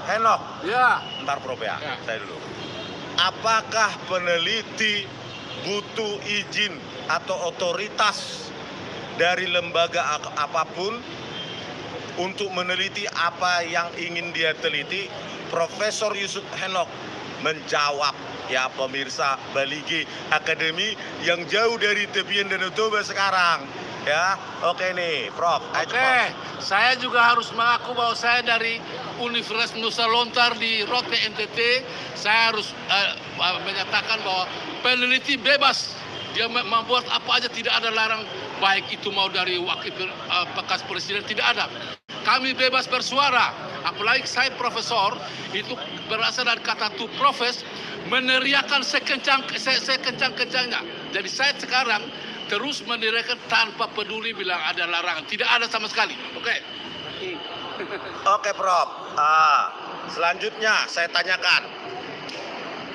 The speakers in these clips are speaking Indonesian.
Henok. Ya. Ntar Prof ya, Ya. saya dulu. Apakah peneliti butuh izin atau otoritas dari lembaga apapun untuk meneliti apa yang ingin dia teliti? Profesor Yusuf Henok menjawab, ya pemirsa Baligi Akademi yang jauh dari tepian Danau Toba sekarang. Ya, oke nih, Prof. Oke, saya juga harus mengaku bahwa saya dari Universitas Nusa Lontar di Rote NTT. Saya harus menyatakan bahwa peneliti bebas. Dia membuat apa aja, tidak ada larang, baik itu mau dari wakil bekas presiden, tidak ada. Kami bebas bersuara, apalagi saya profesor, itu berasal dari kata to profess, meneriakan sekencang-kencangnya. Jadi saya sekarang terus meneriakan tanpa peduli bilang ada larangan, tidak ada sama sekali. Oke. Oke, Prof. Selanjutnya saya tanyakan,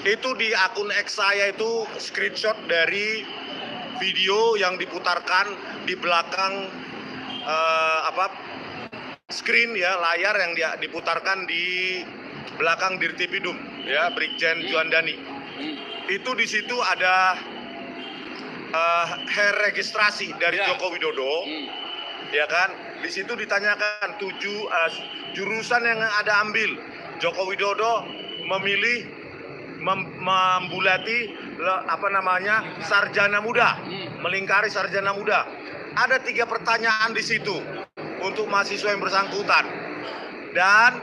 itu di akun X saya itu screenshot dari video yang diputarkan di belakang screen ya, layar yang diputarkan di belakang Dirtipidum ya, Brigjen Juandani. Itu di situ ada registrasi dari Joko Widodo. Ya kan? Di situ ditanyakan 7 jurusan yang ada ambil. Joko Widodo memilih membulati sarjana muda, melingkari sarjana muda. Ada 3 pertanyaan di situ untuk mahasiswa yang bersangkutan, dan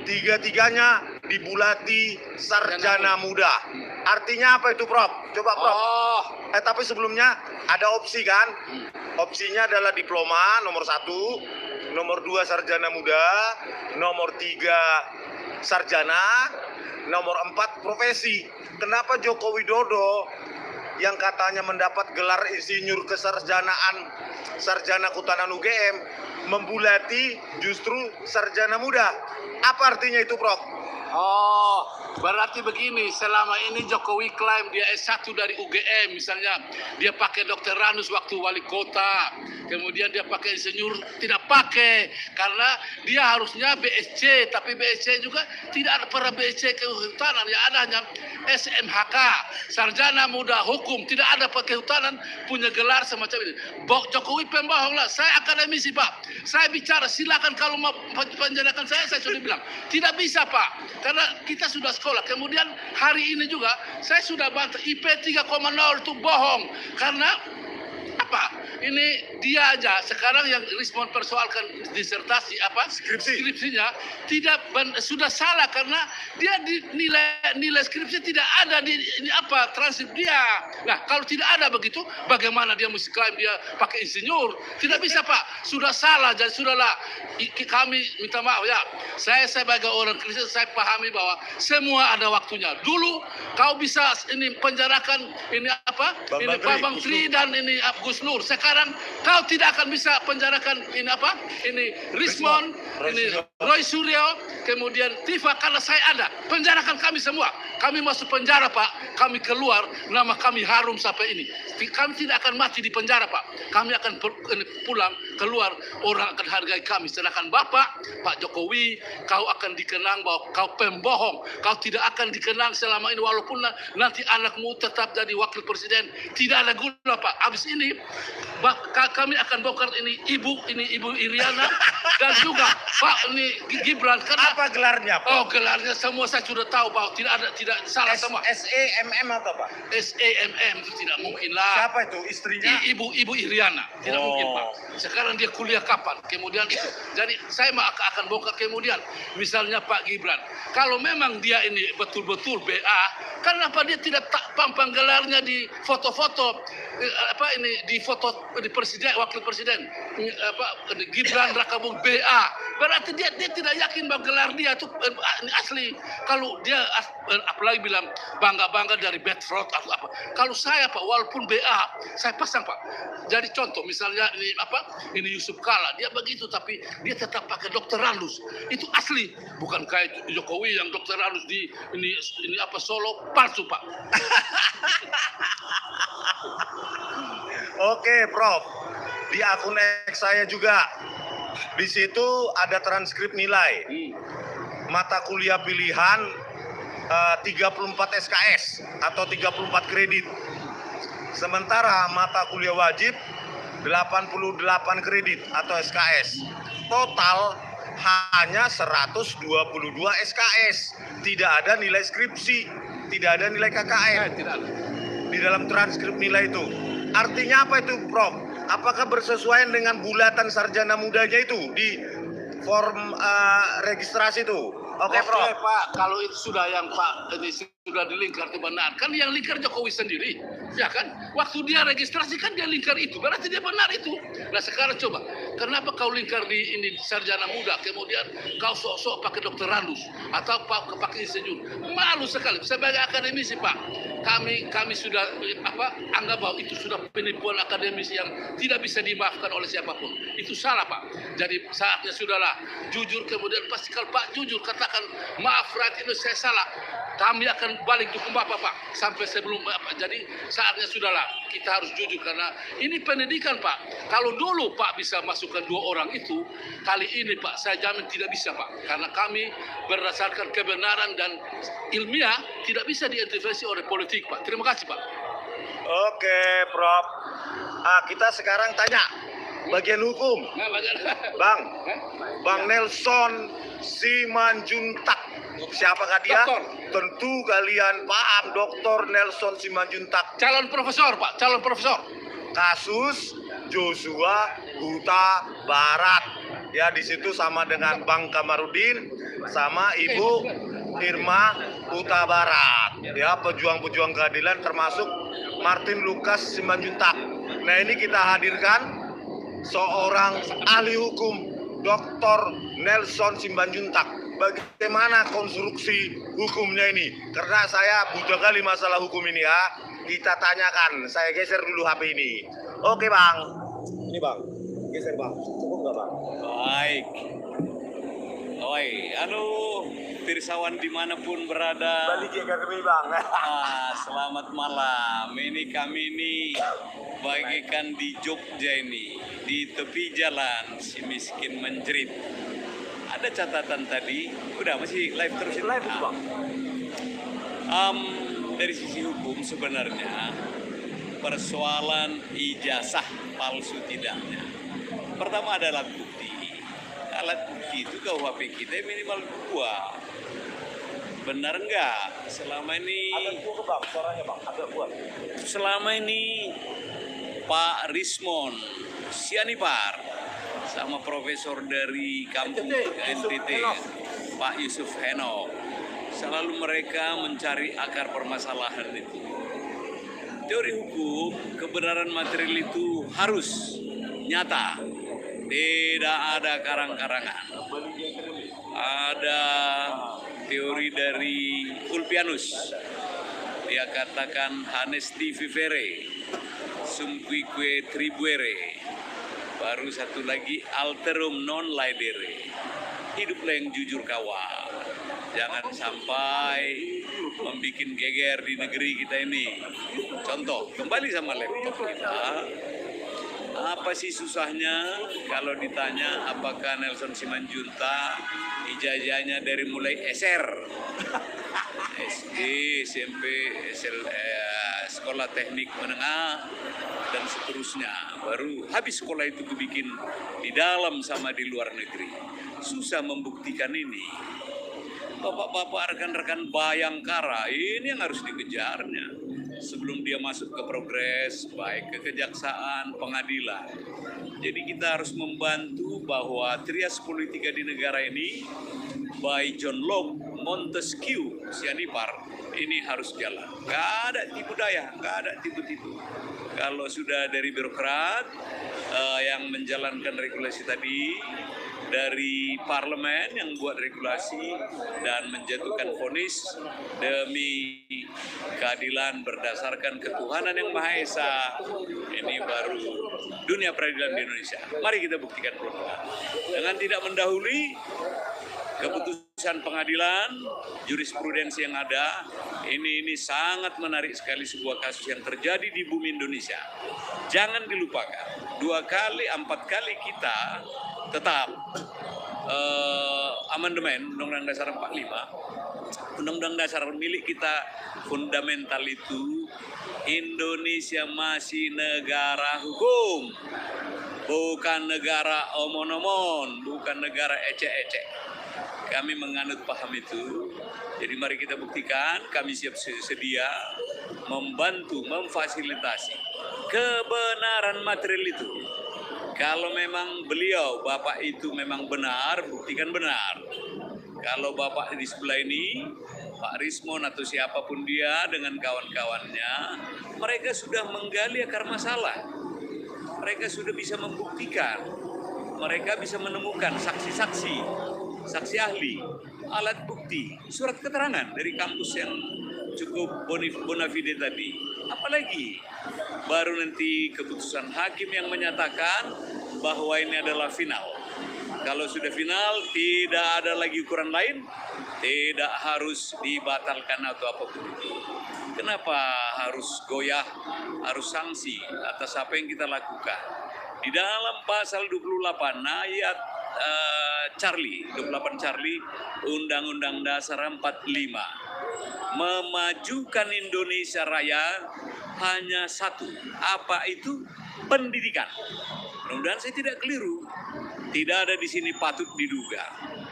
3-tiganya dibulati sarjana muda. Artinya apa itu, Prof? Coba, Prof. Tapi sebelumnya ada opsi kan? Opsinya adalah diploma nomor 1, nomor 2 sarjana muda, nomor 3 sarjana, nomor 4 profesi. Kenapa Joko Widodo yang katanya mendapat gelar insinyur kesarjanaan sarjana kehutanan UGM membulati justru sarjana muda? Apa artinya itu, Prof? Berarti begini, selama ini Jokowi klaim dia S1 dari UGM, misalnya dia pakai Dr. Ranus waktu wali kota, kemudian dia pakai insinyur, tidak pakai karena dia harusnya BSc, tapi BSc juga tidak ada para BSc kehutanan, ya ada hanya SMHK, sarjana muda hukum, tidak ada kehutanan punya gelar semacam ini. Jokowi pembohong lah. Saya akademisi, Pak. Saya bicara, silakan kalau mau penjarakan saya sudah bilang tidak bisa, Pak, karena kita sudah sekolah. Kemudian hari ini juga saya sudah bantah IP 3,0 itu bohong. Karena apa? Ini dia aja sekarang yang respon persoalkan disertasi skripsinya sudah salah karena dia nilai skripsi tidak ada di transkrip dia. Nah, kalau tidak ada begitu, bagaimana dia mesti klaim dia pakai insinyur? Tidak bisa, Pak. Sudah salah, jadi sudahlah. Kami minta maaf ya. Saya sebagai orang Kristen, saya pahami bahwa semua ada waktunya. Dulu kau bisa ini penjarakan ini Bambang Tri dan ini Gus Nur. Sekarang kau tidak akan bisa penjarakan ini Rismon, ini Roy Suryo, kemudian Tifa, karena saya ada. Penjarakan kami semua. Kami masuk penjara, Pak. Kami keluar, nama kami harum sampai ini. Kami tidak akan mati di penjara, Pak. Kami akan pulang, keluar, orang akan hargai kami. Sedangkan Bapak, Pak Jokowi, kau akan dikenang bahwa kau pembohong. Kau tidak akan dikenang selama ini, walaupun nanti anakmu tetap jadi wakil presiden. Tidak ada guna, Pak. Habis ini, kami akan bongkar ini Ibu Iriana dan juga Pak ini Gibran. Apa gelarnya, Pak? Gelarnya semua saya sudah tahu bahwa tidak salah semua. SEMM atau Pak? SEMM itu tidak mungkin lah. Siapa itu istrinya? Ibu Iriana. Tidak mungkin, Pak. Sekarang dia kuliah kapan? Kemudian itu. Jadi saya akan bongkar kemudian. Misalnya Pak Gibran. Kalau memang dia ini betul-betul BA, kenapa dia tidak pampang gelarnya di foto-foto di foto di presiden, wakil presiden Gibran Rakabung BA? Berarti dia tidak yakin bahwa gelar dia itu asli. Kalau dia apalagi bilang bangga dari Bedford atau apa. Kalau saya, Pak, walaupun BA, saya pasang, Pak. Jadi contoh misalnya ini Yusuf Kala, dia begitu tapi dia tetap pakai Dr. Ranus. Itu asli, bukan kayak Jokowi yang Dr. Ranus di ini Solo palsu, Pak. Oke, Prof. Di akun X saya juga. Di situ ada transkrip nilai. mata kuliah pilihan 34 SKS atau 34 kredit. Sementara mata kuliah wajib 88 kredit atau SKS. Total hanya 122 SKS. Tidak ada nilai skripsi, tidak ada nilai KKN. Tidak ada. Di dalam transkrip nilai itu. Artinya apa itu, Prof? Apakah bersesuaian dengan bulatan sarjana mudanya itu di form registrasi itu? Oke, Prof. Pak, kalau itu sudah yang Pak ini sudah dilingkar itu benar. Kan yang lingkar Jokowi sendiri, ya kan? Waktu dia registrasi kan dia lingkar itu, berarti dia benar itu. Nah sekarang coba, kenapa kau lingkar di ini sarjana muda, kemudian kau sok-sok pakai dokter Ranus atau pakai insinyur? Malu sekali. Sebagai akademisi Pak, kami sudah anggap bahwa itu sudah penipuan akademis yang tidak bisa dimaafkan oleh siapapun. Itu salah Pak. Jadi saatnya sudahlah jujur, kemudian pasti kalau Pak jujur katakan maaf rakyat itu saya salah, kami akan balik dukung Bapak Pak sampai sebelum Bapak. Jadi saatnya sudahlah kita harus jujur karena ini pendidikan Pak. Kalau dulu Pak bisa masukkan 2 orang itu, kali ini Pak saya jamin tidak bisa Pak, karena kami berdasarkan kebenaran dan ilmiah tidak bisa diintervensi oleh politik Pak. Terima kasih Pak. Oke, Prof. Kita sekarang tanya bagian hukum. Bang Nelson Simanjuntak. Siapakah dia? Doktor. Tentu kalian paham Dr. Nelson Simanjuntak. Calon profesor Pak, calon profesor. Kasus Joshua Huta Barat. Ya, di situ sama dengan Bang Kamarudin sama Ibu Irma Huta Barat. Ya, pejuang-pejuang keadilan termasuk Martin Lucas Simanjuntak. Nah, ini kita hadirkan seorang ahli hukum, Dr. Nelson Simanjuntak. Bagaimana konstruksi hukumnya ini? Karena saya butuh kali masalah hukum ini ya. Kita tanyakan. Saya geser dulu HP ini. Oke Bang. Ini Bang. Geser Bang. Cukup nggak Bang? Baik. Oi, halo pirsawan dimanapun berada. Balik ke Academy Bang. Selamat malam. Ini kami bagikan di Jogja ini, di tepi jalan si miskin menjerit. Ada catatan tadi, udah masih live terus ini? Live Bang. Dari sisi hukum sebenarnya persoalan ijazah palsu tidaknya. Pertama ada alat bukti. Alat bukti itu KUHP kita minimal 2. Benar enggak? Selama ini Agak buah Bang, suaranya Bang, agak buah. selama ini Pak Rismon Sianipar sama profesor dari kampung NTT Pak Yusuf Henok, selalu mereka mencari akar permasalahan itu. Teori hukum, kebenaran material itu harus nyata, tidak ada karang-karangan. Ada teori dari Ulpianus, dia katakan Hanesti vivere, sum quique tribuere. Baru satu lagi alterum non laedere. Hiduplah yang jujur kawan. Jangan sampai membuat geger di negeri kita ini. Contoh, kembali sama laptop kita. Apa sih susahnya kalau ditanya apakah Nelson Simanjuntak ijazahnya dari mulai SR, SD, SMP, sekolah teknik menengah, dan seterusnya. Baru habis sekolah itu kubikin di dalam sama di luar negeri. Susah membuktikan ini. Bapak-bapak, rekan-rekan Bayangkara, ini yang harus dikejarnya. Sebelum dia masuk ke progres, baik ke kejaksaan, pengadilan. Jadi kita harus membantu bahwa trias politika di negara ini, by John Locke, Montesquieu, Sianipar, ini harus jalan. Nggak ada tipu daya, nggak ada tipu-tipu. Kalau sudah dari birokrat yang menjalankan regulasi tadi, dari parlemen yang buat regulasi dan menjatuhkan vonis demi keadilan berdasarkan ketuhanan yang Maha Esa, ini baru dunia peradilan di Indonesia. Mari kita buktikan dengan tidak mendahului keputusan pengadilan, jurisprudensi yang ada. Ini sangat menarik sekali, sebuah kasus yang terjadi di bumi Indonesia. Jangan dilupakan, 2 kali, 4 kali kita tetap amandemen Undang-Undang Dasar 45, Undang-Undang Dasar milik kita fundamental itu, Indonesia masih negara hukum, bukan negara omon-omon, bukan negara ecek-ecek. Kami menganut paham itu. Jadi mari kita buktikan, kami siap sedia membantu, memfasilitasi kebenaran material itu. Kalau memang beliau, Bapak itu memang benar, buktikan benar. Kalau Bapak di sebelah ini, Pak Rismon atau siapapun dia dengan kawan-kawannya, mereka sudah menggali akar masalah. Mereka sudah bisa membuktikan. Mereka bisa menemukan saksi-saksi, saksi ahli, alat bukti, surat keterangan dari kampus yang cukup bona fide tadi. Apalagi baru nanti keputusan hakim yang menyatakan bahwa ini adalah final. Kalau sudah final, tidak ada lagi ukuran lain, tidak harus dibatalkan atau apapun itu. Kenapa harus goyah, harus sanksi atas apa yang kita lakukan? Di dalam pasal 28 ayat Charlie, 28 Charlie, Undang-Undang Dasar 45, memajukan Indonesia Raya hanya satu. Apa itu? Pendidikan. Mudah-mudahan saya tidak keliru. Tidak ada di sini patut diduga.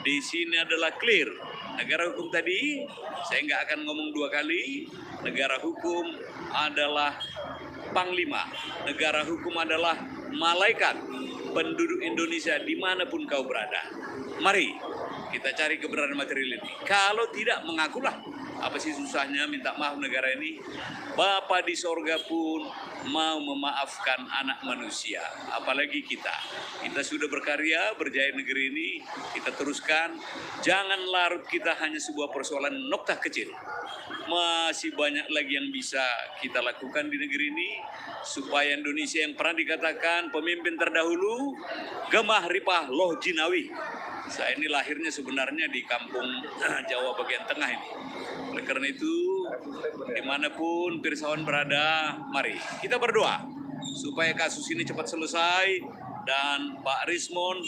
Di sini adalah clear. Negara hukum tadi, saya nggak akan ngomong dua kali. Negara hukum adalah panglima. Negara hukum adalah malaikat penduduk Indonesia dimanapun kau berada. Mari kita cari kebenaran material ini. Kalau tidak, mengakulah. Apa sih susahnya minta maaf negara ini? Bapa di sorga pun mau memaafkan anak manusia. Apalagi kita. Kita sudah berkarya, berjaya negeri ini. Kita teruskan. Jangan larut kita hanya sebuah persoalan noktah kecil. Masih banyak lagi yang bisa kita lakukan di negeri ini. Supaya Indonesia yang pernah dikatakan pemimpin terdahulu, Gemah Ripah Loh Jinawi. Saya ini lahirnya sebenarnya di kampung Jawa bagian tengah ini. Oleh karena itu, dimanapun pirsawan berada, mari kita berdoa supaya kasus ini cepat selesai dan Pak Rismon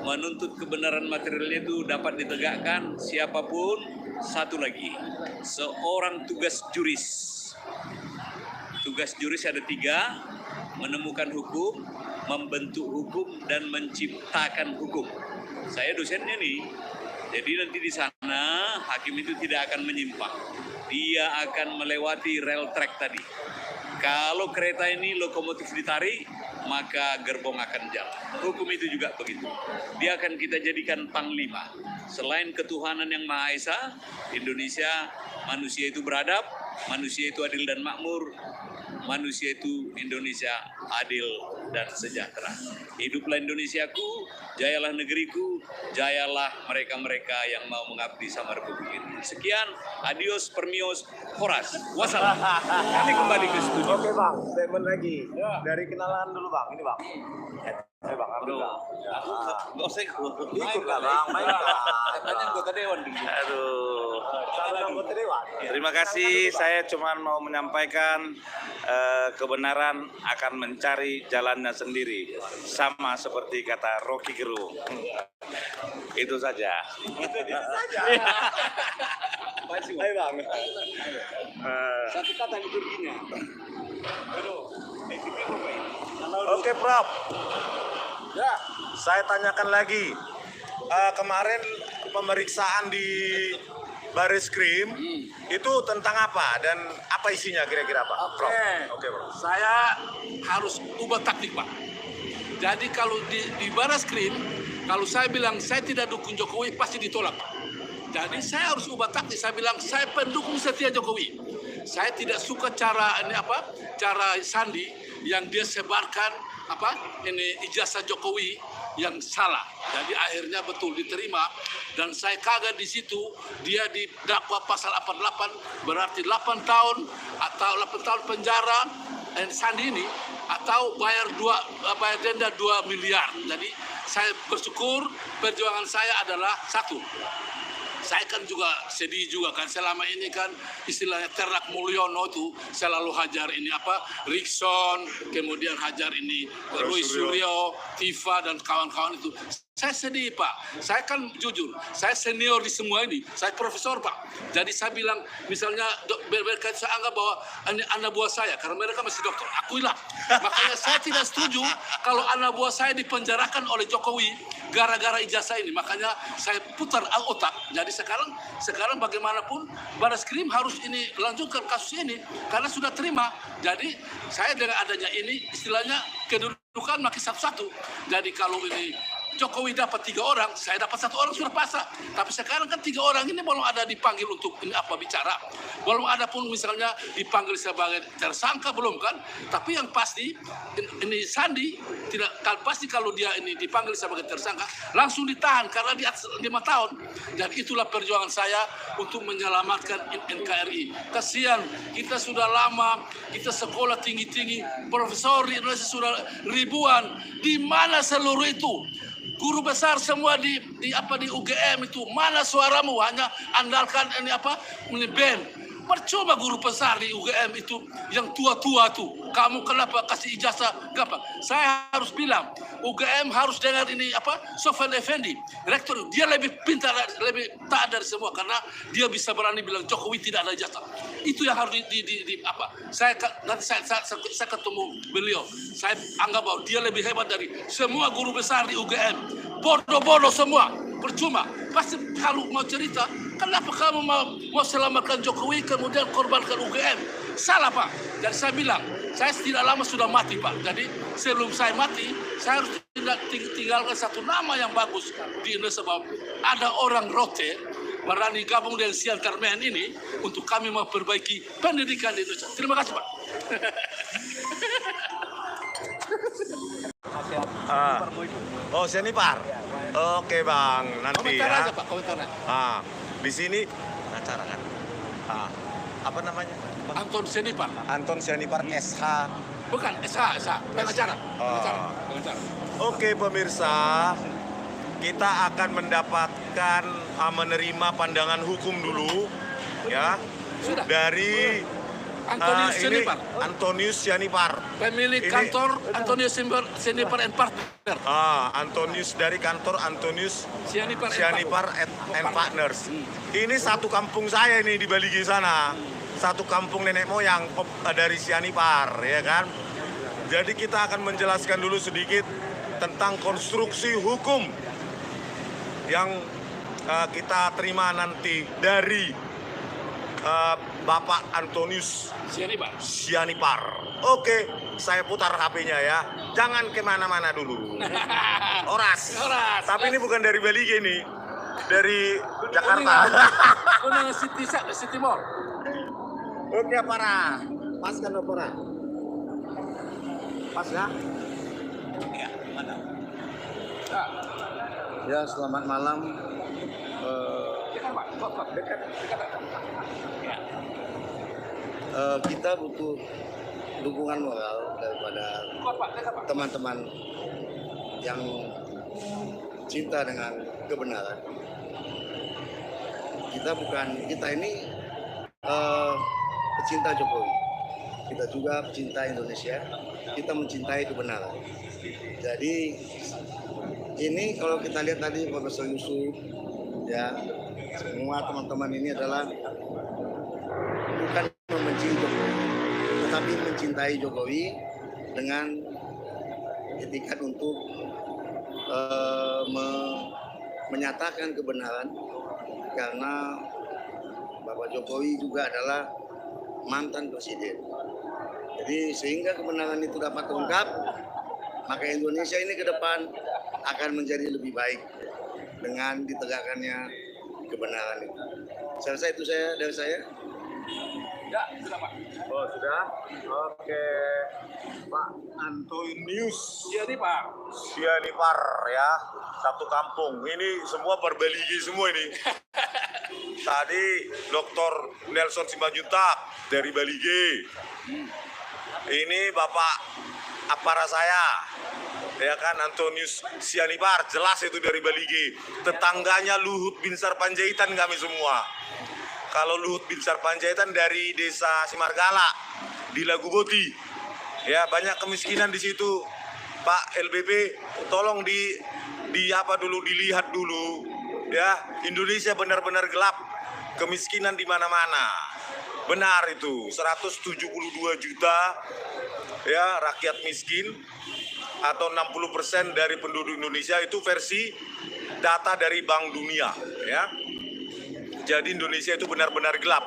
menuntut kebenaran materialnya itu dapat ditegakkan. Siapapun, satu lagi, seorang tugas juris. Tugas juris ada 3, menemukan hukum, membentuk hukum, dan menciptakan hukum. Saya dosennya nih, jadi nanti di sana hakim itu tidak akan menyimpang. Dia akan melewati rel track tadi. Kalau kereta ini lokomotif ditarik, maka gerbong akan jalan. Hukum itu juga begitu. Dia akan kita jadikan panglima. Selain ketuhanan yang Maha Esa, Indonesia manusia itu beradab, manusia itu adil dan makmur, manusia itu Indonesia adil dan sejahtera. Hiduplah Indonesiaku, jayalah negeriku, jayalah mereka-mereka yang mau mengabdi sama Republik ini. Sekian, adios, permios, horas, wassalam. Kami kembali ke studio. Oke Bang, statement lagi. Dari kenalan dulu Bang, ini Bang. Bang, Aduh, nggak usah ikut lah Bang, main lah. Katanya anggota dewan. Aduh, Anggota Dewan. terima kasih. Saya cuma mau menyampaikan kebenaran akan mencari jalannya sendiri. Sama seperti kata Rocky Gerung. Itu saja. Ayo Bang. Satu kata liturginya. Oke Prof. Ya, saya tanyakan lagi. Kemarin pemeriksaan di Baris Krim itu tentang apa dan apa isinya kira-kira Pak? Prof. Oke Prof. Saya harus ubah taktik, Pak. Jadi kalau di Baris Krim, kalau saya bilang saya tidak dukung Jokowi, pasti ditolak, Pak. Jadi saya harus ubah taktik. Saya bilang saya pendukung setia Jokowi. Saya tidak suka cara Sandi yang dia sebarkan ijazah Jokowi yang salah. Jadi akhirnya betul diterima dan saya kaget di situ dia didakwa pasal 48 berarti 8 tahun atau 8 tahun penjara Sandi ini atau bayar denda 2 miliar. Jadi saya bersyukur perjuangan saya adalah satu. saya kan juga sedih juga kan, selama ini kan istilahnya Ternak Mulyono itu selalu hajar ini apa, Rickson, kemudian hajar ini Roy Suryo, Tifa dan kawan-kawan itu. Saya sedih Pak, saya kan jujur, saya senior di semua ini, saya profesor Pak. Jadi saya bilang, misalnya mereka saya anggap bahwa ini anak buah saya, karena mereka masih dokter, akuilah. Makanya saya tidak setuju kalau anak buah saya dipenjarakan oleh Jokowi gara-gara ijazah ini. Makanya saya putar otak. Jadi sekarang bagaimanapun Barreskrim harus ini lanjutkan kasus ini, karena sudah terima. Jadi saya dengan adanya ini, istilahnya kedudukan makin satu-satu. Jadi kalau ini Jokowi dapat 3 orang, saya dapat 1 orang sudah pasrah. Tapi sekarang kan 3 orang ini belum ada dipanggil untuk ini apa bicara. Belum ada pun misalnya dipanggil sebagai tersangka belum kan. Tapi yang pasti ini Sandi tidak pasti kalau dia ini dipanggil sebagai tersangka langsung ditahan karena di atas 5 tahun. Dan itulah perjuangan saya untuk menyelamatkan NKRI. Kasihan kita sudah lama, kita sekolah tinggi-tinggi, profesor di Indonesia sudah ribuan. Di mana seluruh itu? Guru besar semua di UGM itu, mana suaramu? Hanya andalkan ini BEM. Percuma guru besar di UGM itu yang tua-tua tuh. Kamu kenapa kasih ijazah? Kenapa? Saya harus bilang, UGM harus dengar ini Sofyan Effendi, rektor. Dia lebih pintar, lebih taat dari semua karena dia bisa berani bilang Jokowi tidak ada ijazah. Itu yang harus saya ketemu beliau. Saya anggap bahwa dia lebih hebat dari semua guru besar di UGM. Bodoh-bodoh semua. Percuma. Pasti kalau mau cerita, kenapa kamu mau selamatkan Jokowi kemudian korbankan UGM? Salah Pak. Jadi saya bilang, saya tidak lama sudah mati Pak. Jadi sebelum saya mati, saya harus tinggalkan satu nama yang bagus di Indonesia bahwa ada orang rote berani gabung dengan Sian Karmen ini untuk kami memperbaiki pendidikan di Indonesia. Terima kasih Pak. Sianipar. Oke Bang, nanti Komentar ya. aja Pak, komentarnya. Di sini acara kan. Apa namanya? Anton Sianipar. Anton Sianipar SH. Bukan, SH, pengacara. Pengacara. Oke pemirsa, kita akan mendapatkan menerima pandangan hukum dulu ya Sudah. dari Antonius Sianipar. Antonius Sianipar. Pemilik kantor Antonius Sianipar and Partner. Antonius dari kantor Antonius Sianipar and Partners. Ini satu kampung saya ini di Baligi sana. Satu kampung nenek moyang dari Sianipar, ya kan? Jadi kita akan menjelaskan dulu sedikit tentang konstruksi hukum yang kita terima nanti dari Bapak Antonius Sianipar. Oke, saya putar HP-nya ya. Jangan kemana-mana dulu. Oras. Tapi ini bukan dari Bali nih, dari Jakarta. Kuna City Mall. Oke, para. Pas kan para? Pas ya? Ya, mana? Ya, selamat malam. Kita butuh dukungan moral daripada teman-teman yang cinta dengan kebenaran. Kita ini pecinta Jokowi. Kita juga pecinta Indonesia. Kita mencintai kebenaran. Jadi ini kalau kita lihat tadi Profesor Yusuf, ya semua teman-teman ini adalah bukan membenci Jokowi, tetapi mencintai Jokowi dengan etikat untuk menyatakan kebenaran, karena Bapak Jokowi juga adalah mantan presiden. Jadi sehingga kebenaran itu dapat terungkap, maka Indonesia ini ke depan akan menjadi lebih baik dengan ditegakkannya kebenaran itu. Saya rasa itu dari saya. Ya, sudah Pak. Oh, sudah? Oke. Pak Antonius Sianipar ya, satu kampung. Ini semua Perbaligi semua ini. Tadi Dr. Nelson Simanjuntak dari Baligi. Ini Bapak Apara saya. ya kan, Antonius Sianipar, jelas itu dari Bali G. Tetangganya Luhut Binsar Panjaitan kami semua. Kalau Luhut Binsar Panjaitan dari desa Simargala di Laguboti, ya banyak kemiskinan di situ. Pak LBP, tolong dilihat dulu, ya, Indonesia benar-benar gelap, kemiskinan di mana-mana. Benar itu, 172 juta ya rakyat miskin atau 60% dari penduduk Indonesia, itu versi data dari Bank Dunia, ya. Jadi Indonesia itu benar-benar gelap.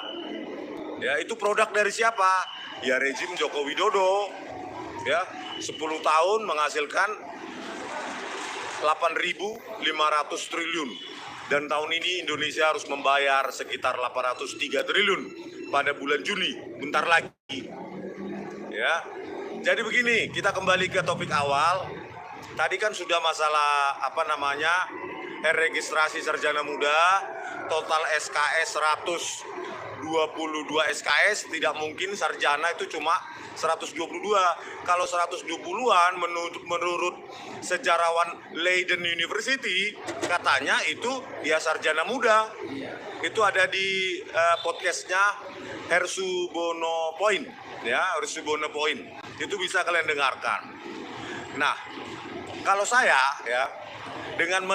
Ya, itu produk dari siapa? Ya rezim Joko Widodo. Ya, 10 tahun menghasilkan 8.500 triliun. Dan tahun ini Indonesia harus membayar sekitar 803 triliun pada bulan Juni, bentar lagi. Ya. Jadi begini, kita kembali ke topik awal. Tadi kan sudah masalah registrasi sarjana muda, total SKS 122 SKS, tidak mungkin sarjana itu cuma 122. Kalau 120-an menurut sejarawan Leiden University, katanya itu ya sarjana muda. Itu ada di podcastnya Hersubono Point, ya, Hersubono Point. Itu bisa kalian dengarkan. Nah, kalau saya ya dengan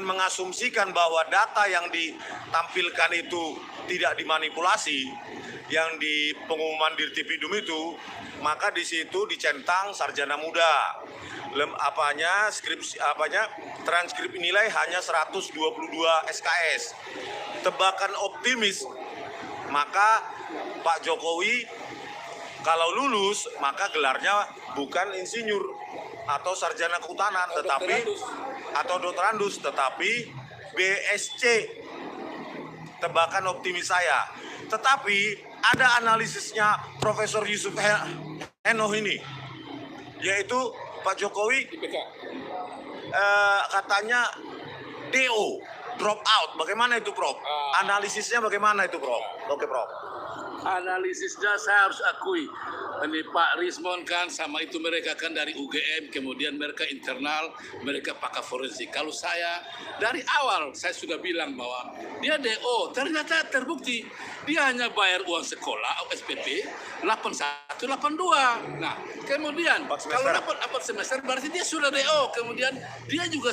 mengasumsikan bahwa data yang ditampilkan itu tidak dimanipulasi, yang di pengumuman Dirtipidum itu, maka di situ dicentang sarjana muda. Transkrip nilai hanya 122 SKS. Tebakan optimis, maka Pak Jokowi kalau lulus maka gelarnya bukan insinyur atau sarjana kehutanan, atau doktorandus, tetapi BSc. Tebakan optimis saya. Tetapi ada analisisnya Profesor Yusuf Henoh ini, yaitu Pak Jokowi katanya DO, drop out. Bagaimana itu, Prof? Analisisnya bagaimana itu, Prof? Oke, Prof. Analisisnya saya harus akui, ini Pak Rismon kan sama itu mereka kan dari UGM, kemudian mereka internal, mereka pakar forensik. Kalau saya dari awal saya sudah bilang bahwa dia DO, ternyata terbukti dia hanya bayar uang sekolah SPP 81, 82. Nah, kemudian kalau dapat semester berarti dia sudah DO. Kemudian dia juga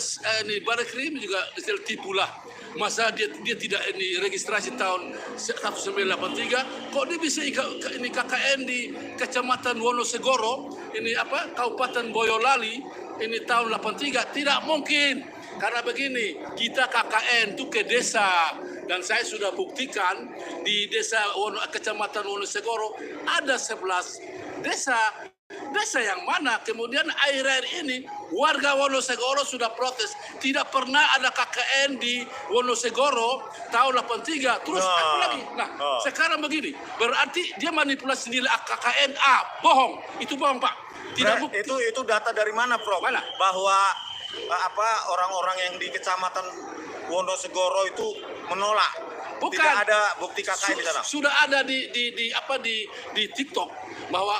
Barekrim juga tipu lah. Masa dia tidak registrasi tahun 1983, kok dia bisa ini KKN di Kecamatan Wonosegoro, Kabupaten Boyolali ini tahun 83? Tidak mungkin. Karena begini, kita KKN itu ke desa, dan saya sudah buktikan di Kecamatan Wonosegoro ada 11 desa. Desa yang mana kemudian akhir-akhir ini warga Wonosegoro sudah protes, tidak pernah ada KKN di Wonosegoro tahun 83. Terus apa lagi? Sekarang begini, berarti dia manipulasi nilai KKN A. Bohong, itu bohong, Pak. Tidak bukti. Itu data dari mana, Prof? Mana? Bahwa orang-orang yang di Kecamatan Wonosegoro itu menolak. Bukan. Tidak ada bukti KKN di sana. Sudah ada di TikTok bahwa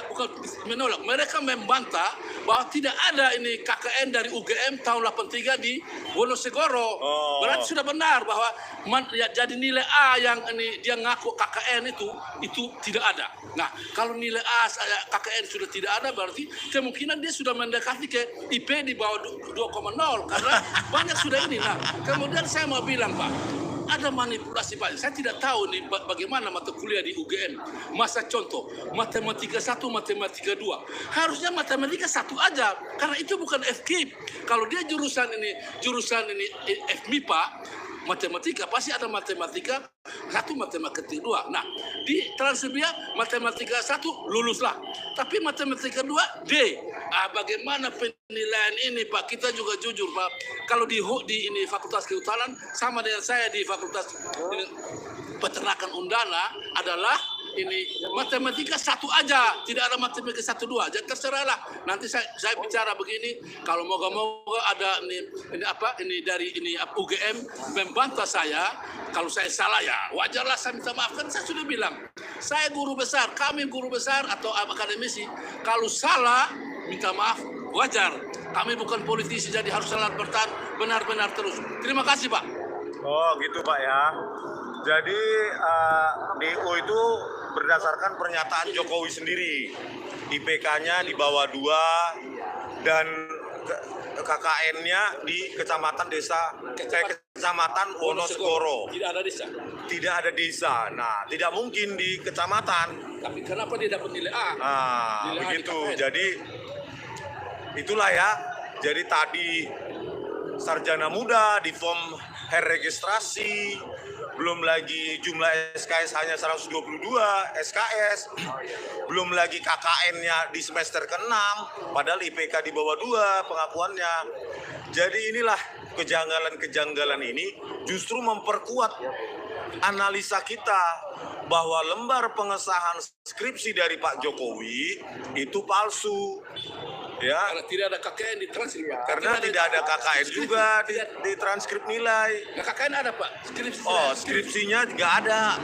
bukan menolak. Mereka membantah bahwa tidak ada ini KKN dari UGM tahun 83 di Wonosegoro. Berarti sudah benar bahwa jadi nilai A yang dia ngaku KKN itu tidak ada. Nah, kalau nilai A KKN sudah tidak ada, berarti kemungkinan dia sudah mendekati ke IP di bawah 2,0 karena banyak sudah ini. Nah, kemudian saya mau bilang, Pak, ada manipulasi, Pak. Saya tidak tahu nih bagaimana mata kuliah di UGM. Masa contoh, matematika 1, matematika 2. Harusnya matematika 1 aja, karena itu bukan FKIP. Kalau dia jurusan ini FMIPA, matematika pasti ada matematika 1, matematika 2. Nah, di Transmedia matematika 1 luluslah, tapi matematika 2 D. Bagaimana penilaian ini, Pak? Kita juga jujur, Pak. Kalau di Fakultas Kehutanan sama dengan saya di Fakultas Peternakan Undana adalah matematika 1 aja, tidak ada matematika 1, 2. Jadi terserahlah. Nanti saya bicara begini, kalau moga-moga ada dari UGM membantah saya, kalau saya salah ya wajarlah, saya minta maaf. Kan saya sudah bilang, saya guru besar, kami guru besar atau akademisi, kalau salah minta maaf, wajar. Kami bukan politisi, jadi harus selalu bertahan benar-benar terus. Terima kasih, Pak. Oh gitu Pak ya. Jadi DO itu berdasarkan pernyataan Jokowi sendiri. IPK-nya di bawah 2 dan KKN-nya di kecamatan kecamatan Wonosegoro. Tidak ada desa. Tidak ada desa. Nah, tidak mungkin di kecamatan. Tapi kenapa dia dapat nilai A? Nilai A di Begitu. KKN. Jadi itulah ya. Jadi tadi sarjana muda di form registrasi, belum lagi jumlah SKS hanya 122 SKS, belum lagi KKN-nya di semester ke-6, padahal IPK di bawah 2 pengakuannya. Jadi inilah kejanggalan-kejanggalan ini justru memperkuat analisa kita bahwa lembar pengesahan skripsi dari Pak Jokowi itu palsu. Ya, Karena tidak ada KKN di transkrip, Pak. karena tidak ada KKN juga di transkrip nilai. Nah, KKN ada, Pak. Skripsi. Oh, skripsinya nggak ada.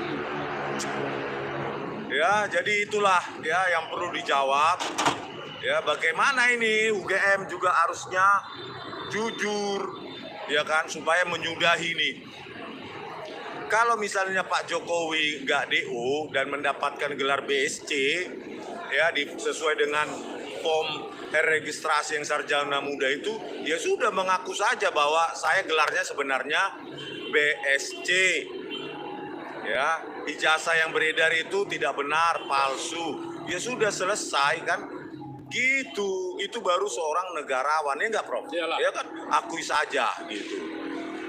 Ya, jadi itulah ya yang perlu dijawab. Ya, bagaimana ini UGM juga harusnya jujur, ya kan, supaya menyudahi ini. Kalau misalnya Pak Jokowi nggak DO dan mendapatkan gelar BSc, ya sesuai dengan form registrasi yang sarjana muda itu, ya sudah mengaku saja bahwa saya gelarnya sebenarnya BSc. Ya, ijazah yang beredar itu tidak benar, palsu. Ya sudah selesai kan? Gitu, itu baru seorang negarawan, ya nggak Prof? Iyalah. Ya kan, akui saja gitu.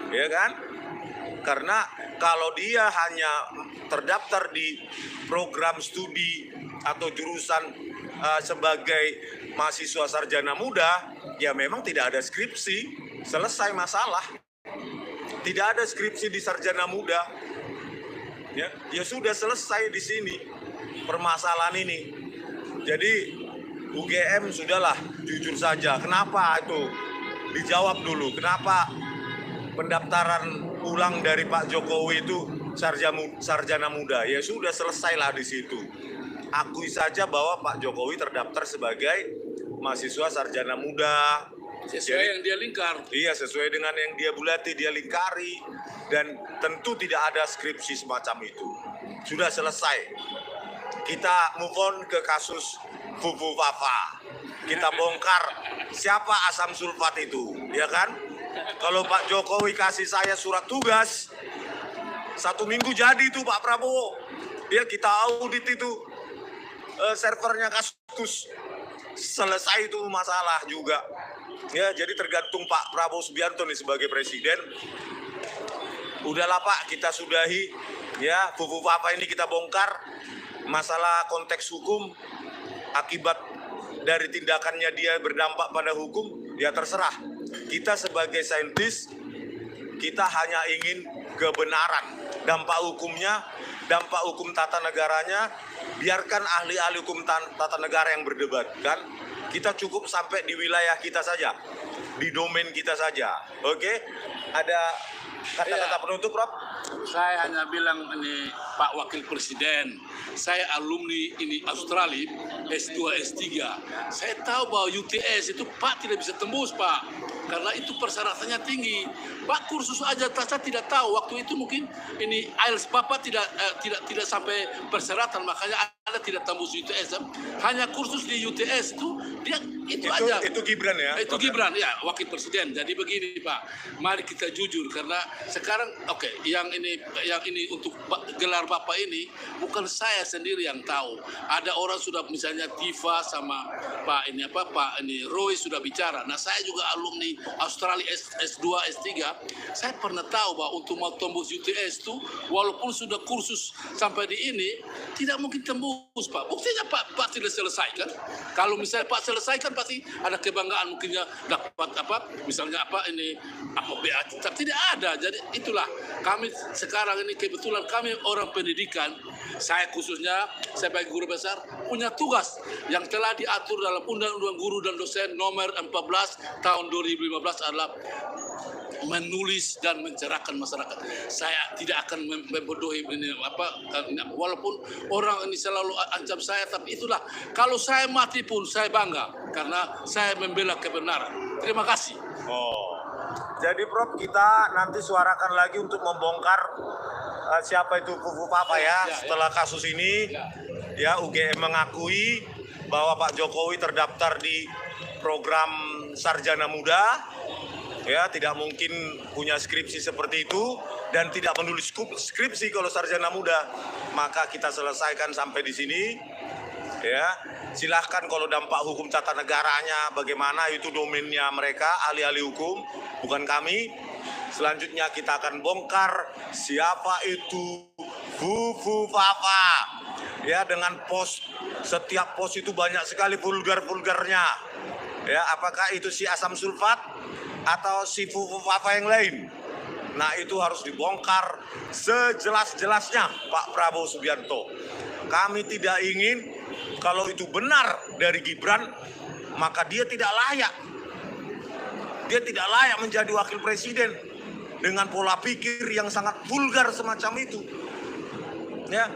Ya kan? Karena kalau dia hanya terdaftar di program studi atau jurusan sebagai mahasiswa sarjana muda, ya memang tidak ada skripsi, selesai masalah. Tidak ada skripsi di sarjana muda. Ya sudah selesai di sini permasalahan ini. Jadi UGM sudahlah jujur saja. Kenapa itu? Dijawab dulu. Kenapa pendaftaran ulang dari Pak Jokowi itu sarjana muda? Ya sudah selesailah di situ. Akui saja bahwa Pak Jokowi terdaftar sebagai mahasiswa sarjana muda. Sesuai yang dia lingkar. Iya, sesuai dengan yang dia bulati, dia lingkari. Dan tentu tidak ada skripsi semacam itu. Sudah selesai. Kita move on ke kasus Fufu Fafa. Kita bongkar siapa asam sulfat itu, ya kan? Kalau Pak Jokowi kasih saya surat tugas, 1 minggu jadi itu Pak Prabowo. Ya kita audit itu servernya Kaskus. Selesai itu masalah juga. Ya, jadi tergantung Pak Prabowo Subianto nih sebagai presiden. Udahlah Pak, kita sudahi. Ya, Fufu Fafa ini kita bongkar. Masalah konteks hukum, akibat dari tindakannya dia berdampak pada hukum, ya terserah. Kita sebagai saintis, kita hanya ingin kebenaran. Dampak hukumnya, dampak hukum tata negaranya, biarkan ahli-ahli hukum tata negara yang berdebat, kan? Kita cukup sampai di wilayah kita saja, di domain kita saja. Oke? Ada kata-kata penutup, Prof? Saya hanya bilang ini Pak Wakil Presiden, saya alumni ini Australia S2 S3. Saya tahu bahwa UTS itu Pak tidak bisa tembus Pak, karena itu persyaratannya tinggi. Pak kursus aja saya tidak tahu waktu itu, mungkin ini IELTS Bapak tidak sampai persyaratan, makanya Anda tidak tembus UTS. Hanya kursus di UTS itu aja. Itu Gibran ya? Itu Gibran ya, Wakil Presiden. Jadi begini Pak, mari kita jujur, karena sekarang yang ini untuk gelar Bapak ini bukan saya sendiri yang tahu. Ada orang sudah, misalnya Tifa sama Pak Roy sudah bicara. Nah, saya juga alumni Australia S2 S3. Saya pernah tahu bahwa untuk mau tembus UTS itu walaupun sudah kursus sampai di ini tidak mungkin tembus Pak. Buktinya Pak tidak selesaikan. Kalau misalnya Pak selesaikan pasti ada kebanggaan, mungkinnya dapat misalnya BA, tidak ada. Jadi itulah kami sekarang ini, kebetulan kami orang pendidikan, saya khususnya sebagai guru besar punya tugas yang telah diatur dalam Undang-Undang Guru dan Dosen nomor 14 tahun 2015 adalah menulis dan mencerahkan masyarakat. Saya tidak akan membodohi ini walaupun orang ini selalu ancam saya, tapi itulah, kalau saya mati pun saya bangga karena saya membela kebenaran. Terima kasih. Oh, jadi Prof, kita nanti suarakan lagi untuk membongkar siapa itu Fufu Papa ya. Setelah kasus ini, ya UGM mengakui bahwa Pak Jokowi terdaftar di program Sarjana Muda, ya tidak mungkin punya skripsi seperti itu dan tidak menulis skripsi kalau sarjana muda. Maka kita selesaikan sampai di sini. Ya, silahkan kalau dampak hukum tata negaranya bagaimana itu domainnya mereka, ahli-ahli hukum, bukan kami. Selanjutnya kita akan bongkar siapa itu Fufu Papa. Ya, dengan setiap pos itu banyak sekali vulgarnya. Ya, apakah itu si asam sulfat atau si Fufu Papa yang lain? Nah, itu harus dibongkar sejelas-jelasnya Pak Prabowo Subianto. Kami tidak ingin kalau itu benar dari Gibran, maka dia tidak layak. Dia tidak layak menjadi wakil presiden dengan pola pikir yang sangat vulgar semacam itu. Ya,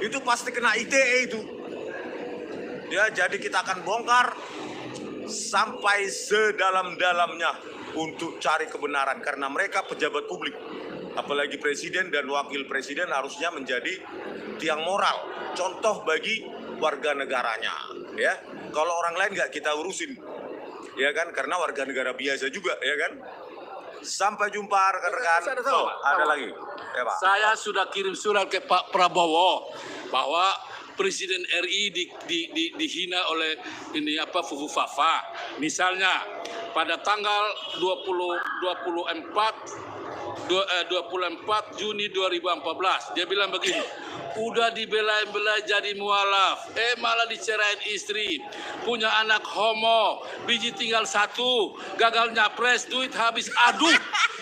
itu pasti kena ITE itu. Ya, jadi kita akan bongkar sampai sedalam-dalamnya untuk cari kebenaran, karena mereka pejabat publik, apalagi presiden dan wakil presiden harusnya menjadi tiang moral, contoh bagi warga negaranya. Ya, kalau orang lain nggak kita urusin, ya kan, karena warga negara biasa juga, ya kan. Sampai jumpa rekan-rekan. Oh, ada lagi, ya Pak. Saya sudah kirim surat ke Pak Prabowo bahwa Presiden RI dihina oleh Fufu Papa. Misalnya pada tanggal 24 Juni 2014 dia bilang begini, udah dibela-bela jadi mualaf, malah dicerain istri, punya anak homo, biji tinggal 1, gagal nyapres, duit habis, aduh.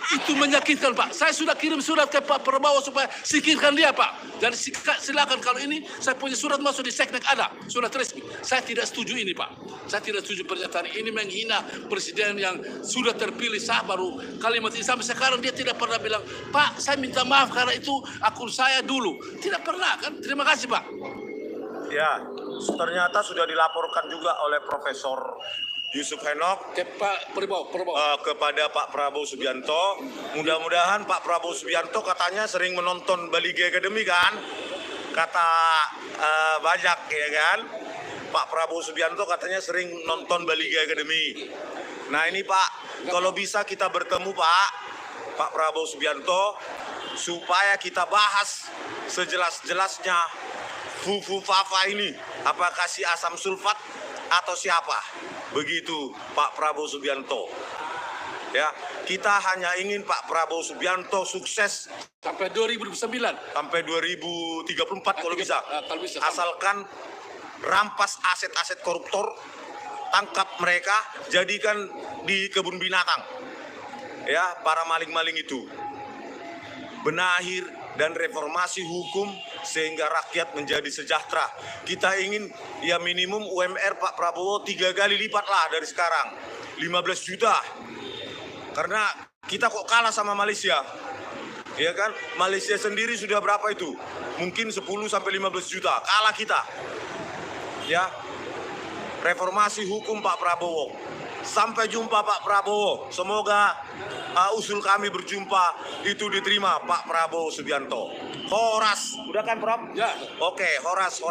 Itu menyakitkan Pak. Saya sudah kirim surat ke Pak Prabowo supaya singkirkan dia Pak. Dan silakan kalau ini saya punya surat masuk di Seknek, ada surat resmi. Saya tidak setuju ini Pak. Saya tidak setuju pernyataan ini, menghina presiden yang sudah terpilih. Saya baru kalimat ini sampai sekarang dia tidak pernah bilang, Pak saya minta maaf karena itu akun saya dulu. Tidak pernah kan. Terima kasih Pak. Ya, ternyata sudah dilaporkan juga oleh Profesor Yusuf Henok ke Pak Prabowo. Kepada Pak Prabowo Subianto. Mudah-mudahan Pak Prabowo Subianto katanya sering menonton Bali Academy kan, kata banyak ya kan. Pak Prabowo Subianto katanya sering nonton Bali Academy. Nah ini Pak, kalau bisa kita bertemu Pak Prabowo Subianto supaya kita bahas sejelas-jelasnya Fufu Papa ini, apakah si asam sulfat atau siapa? Begitu Pak Prabowo Subianto. Ya, kita hanya ingin Pak Prabowo Subianto sukses sampai 2009, sampai 2034 kalau bisa. Asalkan rampas aset-aset koruptor, tangkap mereka, jadikan di kebun binatang. Ya, para maling-maling itu. Benahi dan reformasi hukum sehingga rakyat menjadi sejahtera. Kita ingin ya minimum UMR Pak Prabowo 3 kali lipat lah dari sekarang, 15 juta. Karena kita kok kalah sama Malaysia. Ya kan? Malaysia sendiri sudah berapa itu? Mungkin 10 sampai 15 juta. Kalah kita. Ya. Reformasi hukum Pak Prabowo. Sampai jumpa Pak Prabowo. Semoga usul kami berjumpa itu diterima Pak Prabowo Subianto. Horas, udah kan Prof? Ya. Oke, horas.